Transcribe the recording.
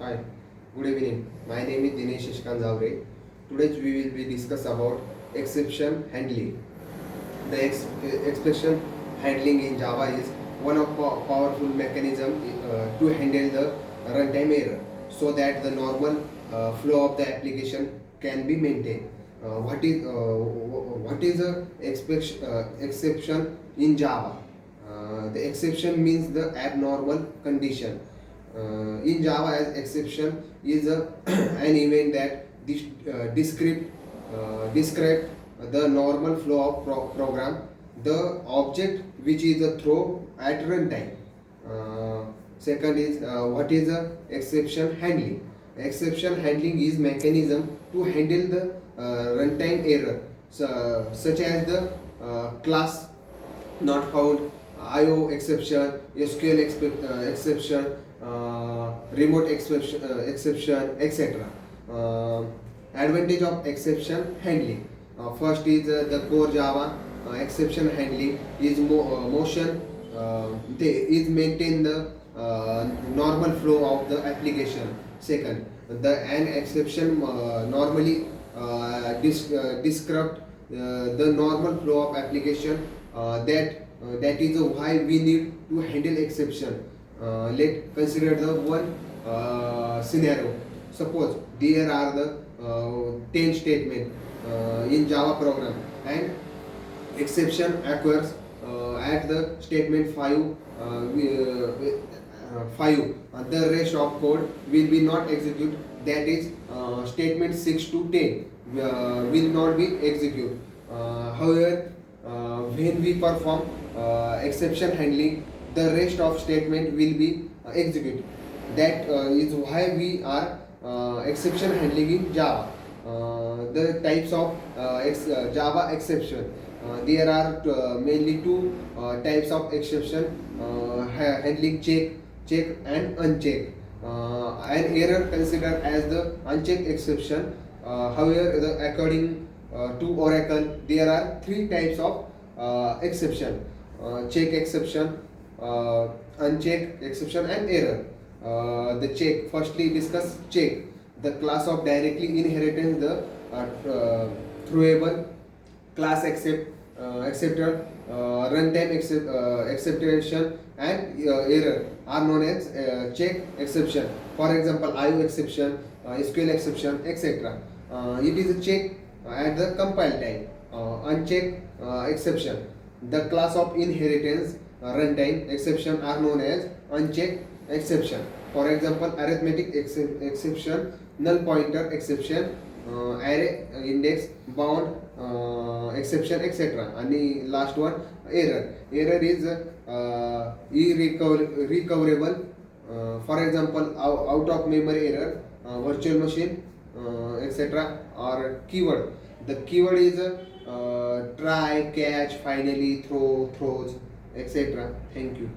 Hi, good evening. My name is Dinesh Ishkan Zavre. Today we will be discuss about exception handling. The expression handling in Java is one of powerful mechanism to handle the runtime error so that the normal flow of the application can be maintained. What is a exception in Java? The exception means the abnormal condition. In Java, as exception is an event that describe the normal flow of program, the object which is the throw at runtime. Second is what is the exception handling? Exception handling is mechanism to handle the runtime error, such as the class not found, IO exception, SQL exception, remote exception, etc. Advantage of exception handling. First is the core Java exception handling is motion. Is maintain the normal flow of the application. Second, the an exception normally disrupt the normal flow of application. That is why we need to handle exception. Let consider the one scenario. Suppose there are the 10 statement in Java program, and exception occurs at the statement 5. 5. The rest of code will be not execute. That is statement 6 to 10 will not be executed. However, when we perform exception handling, the rest of statement will be executed. That is why we are exception handling in Java. The types of Java exception. There are mainly two types of exception handling: check and uncheck. An error considered as the unchecked exception. However, according to Oracle, there are three types of exception: check exception, uncheck exception, and error. The check. Firstly, discuss check. The class of directly inheritance the throwable class acceptor, runtime exception, and error are known as check exception. For example, IO exception, SQL exception, etc. It is a check at the compile time. Uncheck exception. The class of inheritance runtime exception are known as unchecked exception. For example, arithmetic exception, null pointer exception, array index bound exception, etc. And the last one, error. Error is irrecoverable. For example, out of memory error, virtual machine, etc. Or keyword. The keyword is try, catch, finally, throw, throws, etc. Thank you.